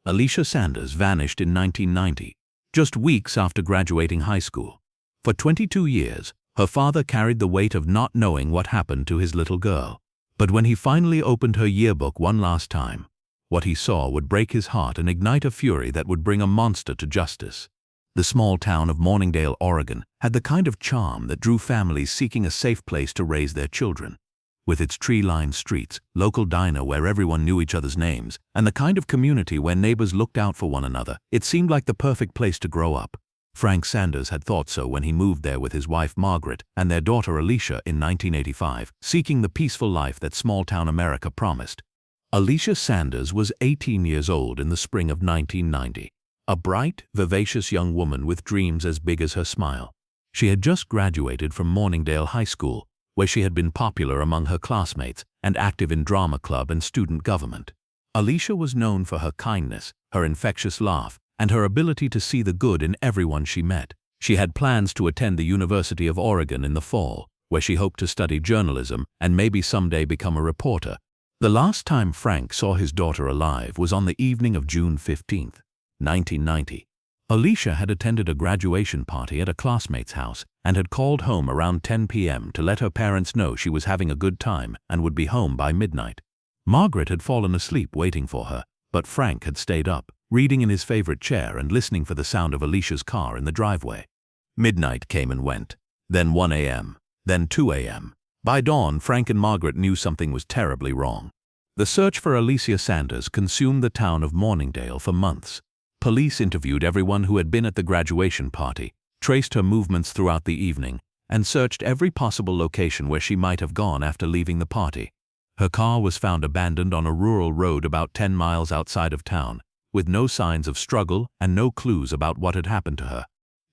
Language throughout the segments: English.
Alicia Sanders vanished in 1990, just weeks after graduating high school. For 22 years, her father carried the weight of not knowing what happened to his little girl. But when he finally opened her yearbook one last time, what he saw would break his heart and ignite a fury that would bring a monster to justice. The small town of Morningdale, Oregon, had the kind of charm that drew families seeking a safe place to raise their children. With its tree-lined streets, local diner where everyone knew each other's names, and the kind of community where neighbors looked out for one another, it seemed like the perfect place to grow up. Frank Sanders had thought so when he moved there with his wife Margaret and their daughter Alicia in 1985, seeking the peaceful life that small-town America promised. Alicia Sanders was 18 years old in the spring of 1990, a bright, vivacious young woman with dreams as big as her smile. She had just graduated from Morningdale High School, where she had been popular among her classmates and active in drama club and student government. Alicia was known for her kindness, her infectious laugh, and her ability to see the good in everyone she met. She had plans to attend the University of Oregon in the fall, where she hoped to study journalism and maybe someday become a reporter. The last time Frank saw his daughter alive was on the evening of June 15, 1990. Alicia had attended a graduation party at a classmate's house and had called home around 10 p.m. to let her parents know she was having a good time and would be home by midnight. Margaret had fallen asleep waiting for her, but Frank had stayed up, reading in his favorite chair and listening for the sound of Alicia's car in the driveway. Midnight came and went, then 1 a.m., then 2 a.m. By dawn, Frank and Margaret knew something was terribly wrong. The search for Alicia Sanders consumed the town of Morningdale for months. Police interviewed everyone who had been at the graduation party, traced her movements throughout the evening, and searched every possible location where she might have gone after leaving the party. Her car was found abandoned on a rural road about 10 miles outside of town, with no signs of struggle and no clues about what had happened to her.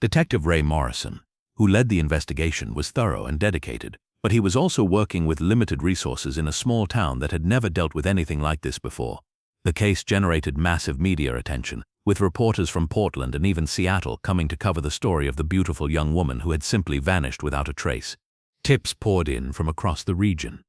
Detective Ray Morrison, who led the investigation, was thorough and dedicated, but he was also working with limited resources in a small town that had never dealt with anything like this before. The case generated massive media attention, with reporters from Portland and even Seattle coming to cover the story of the beautiful young woman who had simply vanished without a trace. Tips poured in from across the region.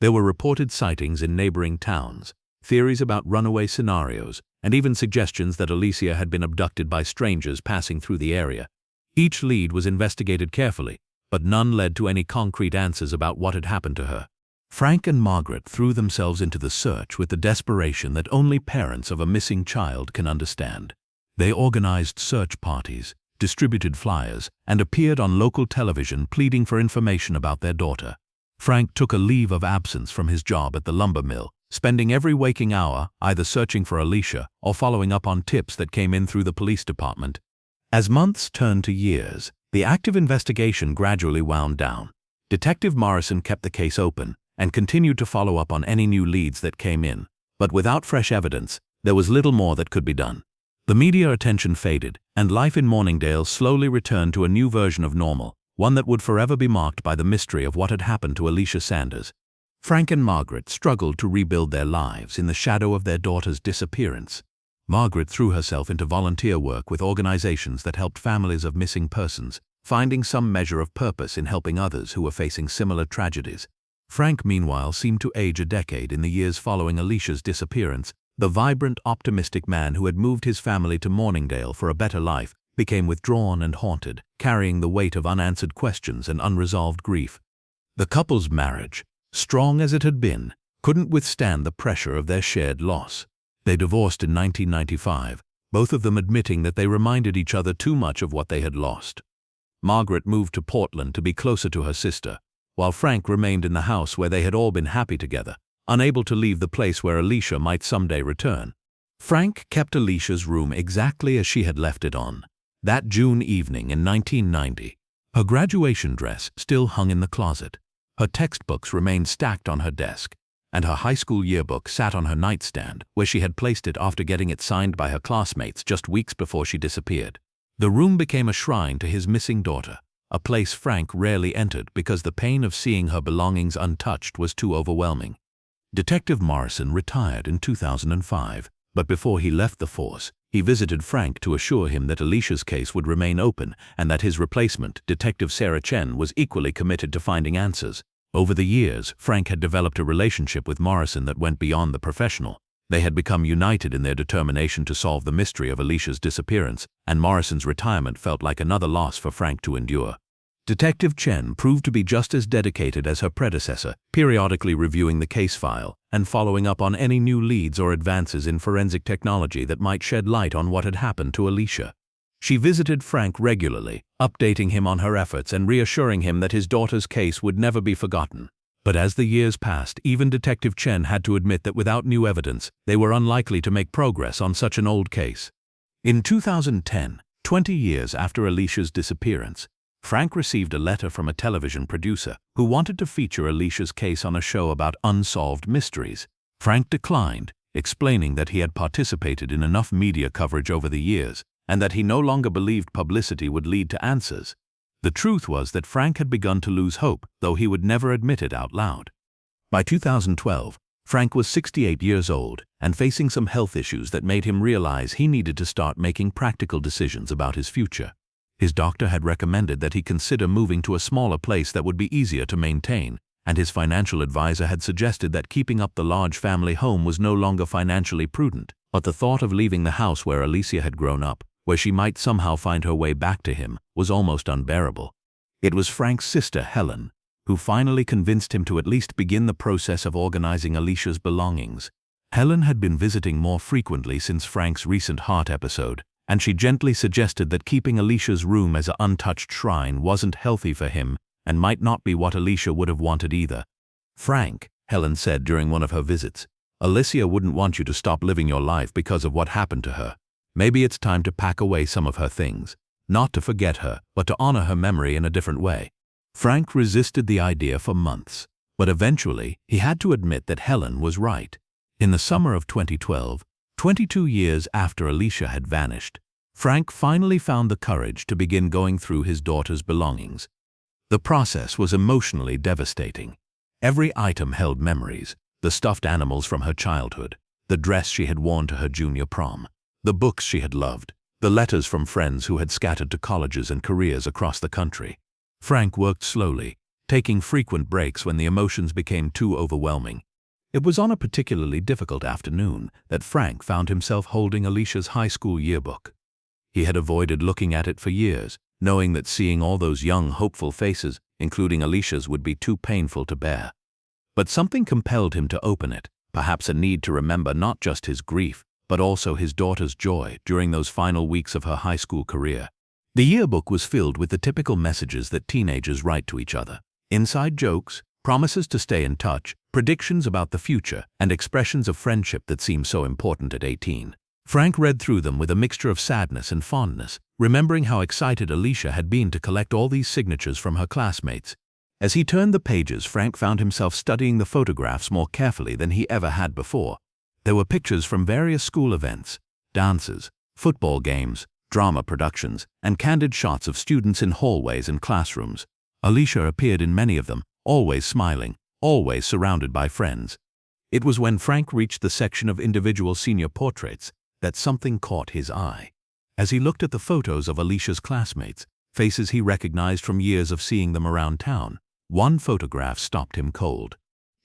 There were reported sightings in neighboring towns, theories about runaway scenarios, and even suggestions that Alicia had been abducted by strangers passing through the area. Each lead was investigated carefully, but none led to any concrete answers about what had happened to her. Frank and Margaret threw themselves into the search with the desperation that only parents of a missing child can understand. They organized search parties, distributed flyers, and appeared on local television pleading for information about their daughter. Frank took a leave of absence from his job at the lumber mill, spending every waking hour either searching for Alicia or following up on tips that came in through the police department. As months turned to years, the active investigation gradually wound down. Detective Morrison kept the case open and continued to follow up on any new leads that came in, but without fresh evidence, there was little more that could be done. The media attention faded, and life in Morningdale slowly returned to a new version of normal, one that would forever be marked by the mystery of what had happened to Alicia Sanders. Frank and Margaret struggled to rebuild their lives in the shadow of their daughter's disappearance. Margaret threw herself into volunteer work with organizations that helped families of missing persons, finding some measure of purpose in helping others who were facing similar tragedies. Frank, meanwhile, seemed to age a decade in the years following Alicia's disappearance. The vibrant, optimistic man who had moved his family to Morningdale for a better life became withdrawn and haunted, carrying the weight of unanswered questions and unresolved grief. The couple's marriage, strong as it had been, couldn't withstand the pressure of their shared loss. They divorced in 1995, both of them admitting that they reminded each other too much of what they had lost. Margaret moved to Portland to be closer to her sister, while Frank remained in the house where they had all been happy together, unable to leave the place where Alicia might someday return. Frank kept Alicia's room exactly as she had left it on that June evening in 1990. Her graduation dress still hung in the closet. Her textbooks remained stacked on her desk, and her high school yearbook sat on her nightstand, where she had placed it after getting it signed by her classmates just weeks before she disappeared. The room became a shrine to his missing daughter, a place Frank rarely entered because the pain of seeing her belongings untouched was too overwhelming. Detective Morrison retired in 2005, but before he left the force, he visited Frank to assure him that Alicia's case would remain open and that his replacement, Detective Sarah Chen, was equally committed to finding answers. Over the years, Frank had developed a relationship with Morrison that went beyond the professional. They had become united in their determination to solve the mystery of Alicia's disappearance, and Morrison's retirement felt like another loss for Frank to endure. Detective Chen proved to be just as dedicated as her predecessor, periodically reviewing the case file and following up on any new leads or advances in forensic technology that might shed light on what had happened to Alicia. She visited Frank regularly, updating him on her efforts and reassuring him that his daughter's case would never be forgotten. But as the years passed, even Detective Chen had to admit that without new evidence, they were unlikely to make progress on such an old case. In 2010, 20 years after Alicia's disappearance, Frank received a letter from a television producer who wanted to feature Alicia's case on a show about unsolved mysteries. Frank declined, explaining that he had participated in enough media coverage over the years and that he no longer believed publicity would lead to answers. The truth was that Frank had begun to lose hope, though he would never admit it out loud. By 2012, Frank was 68 years old and facing some health issues that made him realize he needed to start making practical decisions about his future. His doctor had recommended that he consider moving to a smaller place that would be easier to maintain, and his financial advisor had suggested that keeping up the large family home was no longer financially prudent. But the thought of leaving the house where Alicia had grown up, where she might somehow find her way back to him, was almost unbearable. It was Frank's sister, Helen, who finally convinced him to at least begin the process of organizing Alicia's belongings. Helen had been visiting more frequently since Frank's recent heart episode, and she gently suggested that keeping Alicia's room as an untouched shrine wasn't healthy for him and might not be what Alicia would have wanted either. "Frank," Helen said during one of her visits, "Alicia wouldn't want you to stop living your life because of what happened to her. Maybe it's time to pack away some of her things, not to forget her, but to honor her memory in a different way." Frank resisted the idea for months, but eventually he had to admit that Helen was right. In the summer of 2012, 22 years after Alicia had vanished, Frank finally found the courage to begin going through his daughter's belongings. The process was emotionally devastating. Every item held memories: the stuffed animals from her childhood, the dress she had worn to her junior prom, the books she had loved, the letters from friends who had scattered to colleges and careers across the country. Frank worked slowly, taking frequent breaks when the emotions became too overwhelming. It was on a particularly difficult afternoon that Frank found himself holding Alicia's high school yearbook. He had avoided looking at it for years, knowing that seeing all those young, hopeful faces, including Alicia's, would be too painful to bear. But something compelled him to open it, perhaps a need to remember not just his grief, but also his daughter's joy during those final weeks of her high school career. The yearbook was filled with the typical messages that teenagers write to each other: inside jokes, promises to stay in touch, predictions about the future, and expressions of friendship that seem so important at 18. Frank read through them with a mixture of sadness and fondness, remembering how excited Alicia had been to collect all these signatures from her classmates. As he turned the pages, Frank found himself studying the photographs more carefully than he ever had before. There were pictures from various school events, dances, football games, drama productions, and candid shots of students in hallways and classrooms. Alicia appeared in many of them, always smiling, always surrounded by friends. It was when Frank reached the section of individual senior portraits that something caught his eye. As he looked at the photos of Alicia's classmates, faces he recognized from years of seeing them around town, one photograph stopped him cold.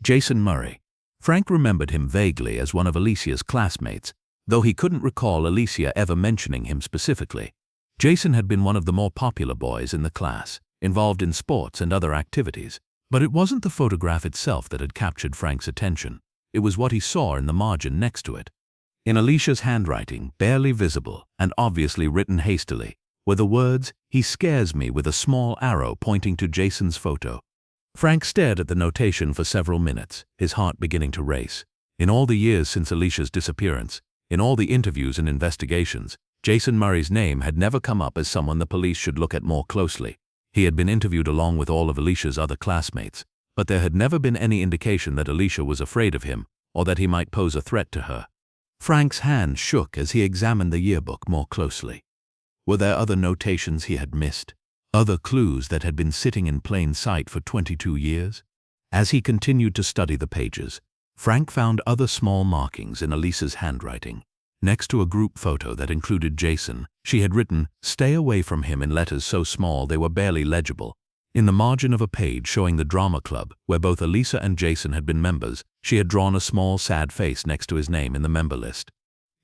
Jason Murray. Frank remembered him vaguely as one of Alicia's classmates, though he couldn't recall Alicia ever mentioning him specifically. Jason had been one of the more popular boys in the class, involved in sports and other activities. But it wasn't the photograph itself that had captured Frank's attention. It was what he saw in the margin next to it. In Alicia's handwriting, barely visible and obviously written hastily, were the words, "He scares me," with a small arrow pointing to Jason's photo. Frank stared at the notation for several minutes, his heart beginning to race. In all the years since Alicia's disappearance, in all the interviews and investigations, Jason Murray's name had never come up as someone the police should look at more closely. He had been interviewed along with all of Alicia's other classmates, but there had never been any indication that Alicia was afraid of him or that he might pose a threat to her. Frank's hand shook as he examined the yearbook more closely. Were there other notations he had missed? Other clues that had been sitting in plain sight for 22 years? As he continued to study the pages, Frank found other small markings in Alicia's handwriting. Next to a group photo that included Jason, she had written, "Stay away from him," in letters so small they were barely legible. In the margin of a page showing the drama club, where both Elisa and Jason had been members, she had drawn a small, sad face next to his name in the member list.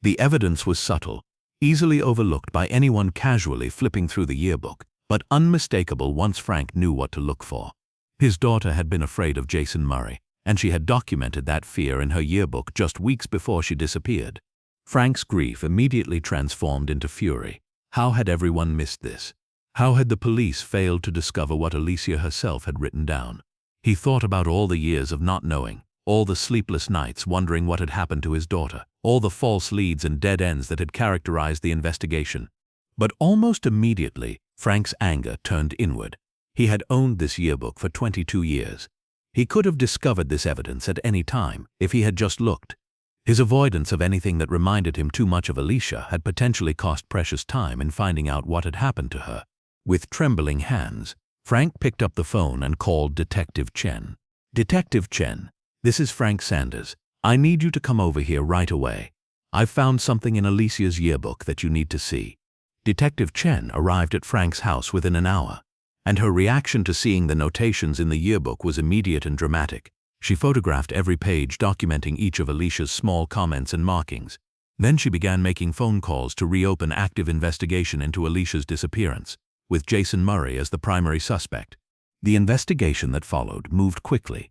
The evidence was subtle, easily overlooked by anyone casually flipping through the yearbook, but unmistakable once Frank knew what to look for. His daughter had been afraid of Jason Murray, and she had documented that fear in her yearbook just weeks before she disappeared. Frank's grief immediately transformed into fury. How had everyone missed this? How had the police failed to discover what Alicia herself had written down? He thought about all the years of not knowing, all the sleepless nights wondering what had happened to his daughter, all the false leads and dead ends that had characterized the investigation. But almost immediately, Frank's anger turned inward. He had owned this yearbook for 22 years. He could have discovered this evidence at any time if he had just looked. His avoidance of anything that reminded him too much of Alicia had potentially cost precious time in finding out what had happened to her. With trembling hands, Frank picked up the phone and called Detective Chen. "Detective Chen, this is Frank Sanders. I need you to come over here right away. I've found something in Alicia's yearbook that you need to see." Detective Chen arrived at Frank's house within an hour, and her reaction to seeing the notations in the yearbook was immediate and dramatic. She photographed every page documenting each of Alicia's small comments and markings. Then she began making phone calls to reopen active investigation into Alicia's disappearance, with Jason Murray as the primary suspect. The investigation that followed moved quickly.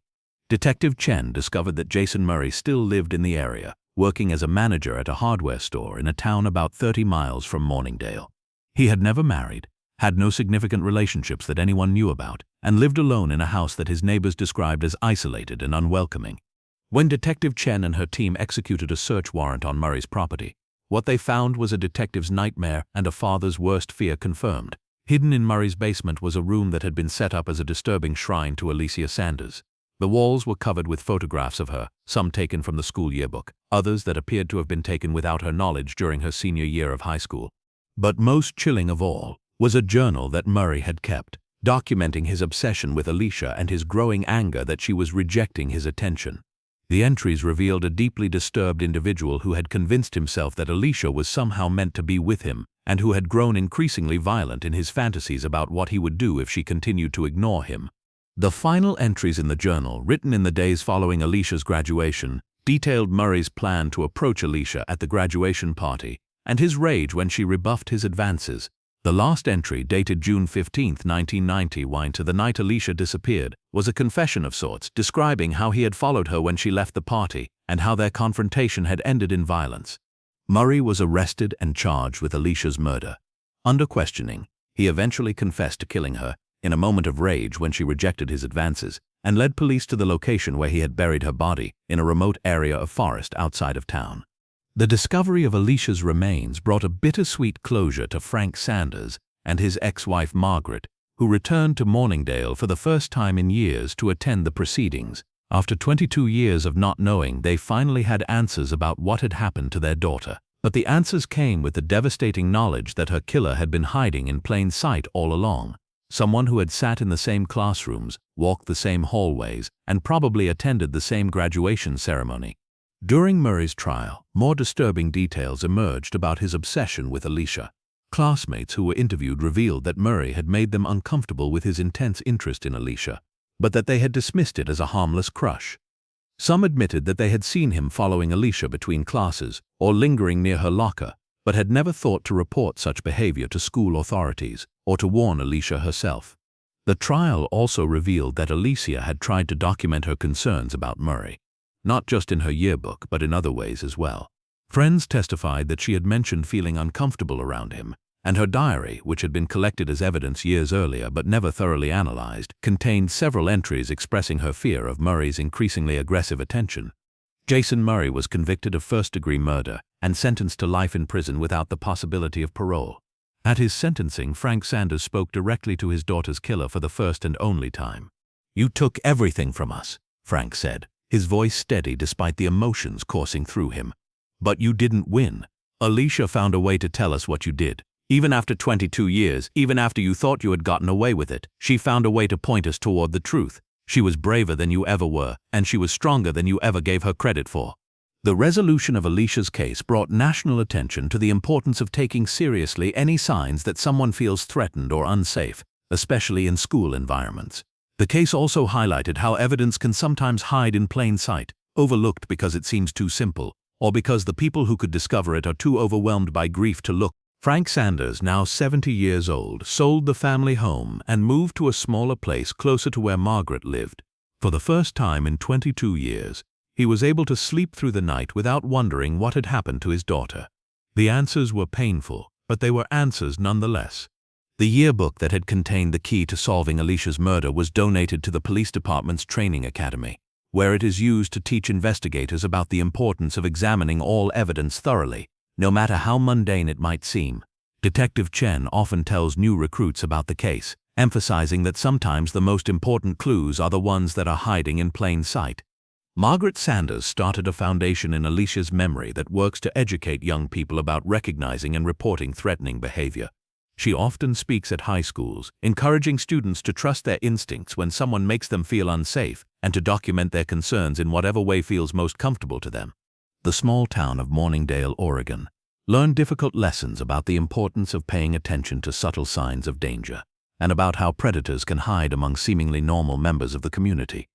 Detective Chen discovered that Jason Murray still lived in the area, working as a manager at a hardware store in a town about 30 miles from Morningdale. He had never married, had no significant relationships that anyone knew about, and lived alone in a house that his neighbors described as isolated and unwelcoming. When Detective Chen and her team executed a search warrant on Murray's property, what they found was a detective's nightmare and a father's worst fear confirmed. Hidden in Murray's basement was a room that had been set up as a disturbing shrine to Alicia Sanders. The walls were covered with photographs of her, some taken from the school yearbook, others that appeared to have been taken without her knowledge during her senior year of high school. But most chilling of all was a journal that Murray had kept, documenting his obsession with Alicia and his growing anger that she was rejecting his attention. The entries revealed a deeply disturbed individual who had convinced himself that Alicia was somehow meant to be with him, and who had grown increasingly violent in his fantasies about what he would do if she continued to ignore him. The final entries in the journal, written in the days following Alicia's graduation, detailed Murray's plan to approach Alicia at the graduation party, and his rage when she rebuffed his advances. The last entry, dated June 15, 1990, to the night Alicia disappeared, was a confession of sorts, describing how he had followed her when she left the party, and how their confrontation had ended in violence. Murray was arrested and charged with Alicia's murder. Under questioning, he eventually confessed to killing her, in a moment of rage when she rejected his advances, and led police to the location where he had buried her body, in a remote area of forest outside of town. The discovery of Alicia's remains brought a bittersweet closure to Frank Sanders and his ex-wife Margaret, who returned to Morningdale for the first time in years to attend the proceedings. After 22 years of not knowing, they finally had answers about what had happened to their daughter. But the answers came with the devastating knowledge that her killer had been hiding in plain sight all along. Someone who had sat in the same classrooms, walked the same hallways, and probably attended the same graduation ceremony. During Murray's trial, more disturbing details emerged about his obsession with Alicia. Classmates who were interviewed revealed that Murray had made them uncomfortable with his intense interest in Alicia, but that they had dismissed it as a harmless crush. Some admitted that they had seen him following Alicia between classes or lingering near her locker, but had never thought to report such behavior to school authorities or to warn Alicia herself. The trial also revealed that Alicia had tried to document her concerns about Murray, not just in her yearbook but in other ways as well. Friends testified that she had mentioned feeling uncomfortable around him, and her diary, which had been collected as evidence years earlier but never thoroughly analyzed, contained several entries expressing her fear of Murray's increasingly aggressive attention. Jason Murray was convicted of first-degree murder and sentenced to life in prison without the possibility of parole. At his sentencing, Frank Sanders spoke directly to his daughter's killer for the first and only time. "You took everything from us," Frank said, his voice steady despite the emotions coursing through him. "But you didn't win. Alicia found a way to tell us what you did. Even after 22 years, even after you thought you had gotten away with it, she found a way to point us toward the truth. She was braver than you ever were, and she was stronger than you ever gave her credit for." The resolution of Alicia's case brought national attention to the importance of taking seriously any signs that someone feels threatened or unsafe, especially in school environments. The case also highlighted how evidence can sometimes hide in plain sight, overlooked because it seems too simple, or because the people who could discover it are too overwhelmed by grief to look. Frank Sanders, now 70 years old, sold the family home and moved to a smaller place closer to where Margaret lived. For the first time in 22 years, he was able to sleep through the night without wondering what had happened to his daughter. The answers were painful, but they were answers nonetheless. The yearbook that had contained the key to solving Alicia's murder was donated to the police department's training academy, where it is used to teach investigators about the importance of examining all evidence thoroughly, no matter how mundane it might seem. Detective Chen often tells new recruits about the case, emphasizing that sometimes the most important clues are the ones that are hiding in plain sight. Margaret Sanders started a foundation in Alicia's memory that works to educate young people about recognizing and reporting threatening behavior. She often speaks at high schools, encouraging students to trust their instincts when someone makes them feel unsafe and to document their concerns in whatever way feels most comfortable to them. The small town of Morningdale, Oregon, learned difficult lessons about the importance of paying attention to subtle signs of danger and about how predators can hide among seemingly normal members of the community.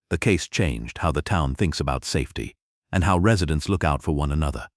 The case changed how the town thinks about safety and how residents look out for one another.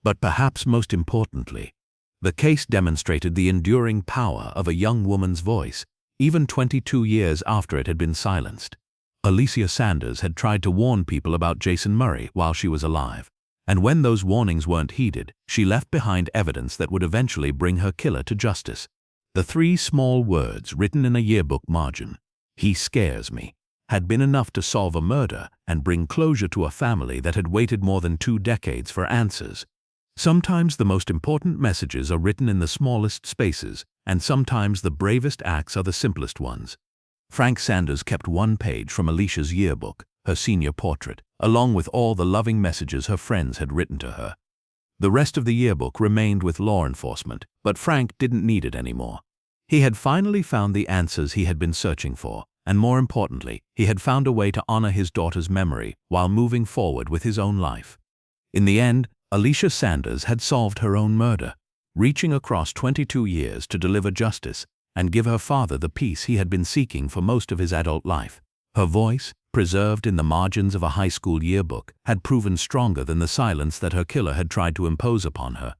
But perhaps most importantly, the case demonstrated the enduring power of a young woman's voice, even 22 years after it had been silenced. Alicia Sanders had tried to warn people about Jason Murray while she was alive, and when those warnings weren't heeded, she left behind evidence that would eventually bring her killer to justice. The 3 small words written in a yearbook margin, "He scares me," had been enough to solve a murder and bring closure to a family that had waited more than 2 decades for answers. Sometimes the most important messages are written in the smallest spaces, and sometimes the bravest acts are the simplest ones. Frank Sanders kept 1 page from Alicia's yearbook, her senior portrait, along with all the loving messages her friends had written to her. The rest of the yearbook remained with law enforcement, but Frank didn't need it anymore. He had finally found the answers he had been searching for, and more importantly, he had found a way to honor his daughter's memory while moving forward with his own life. In the end, Alicia Sanders had solved her own murder, reaching across 22 years to deliver justice and give her father the peace he had been seeking for most of his adult life. Her voice, preserved in the margins of a high school yearbook, had proven stronger than the silence that her killer had tried to impose upon her.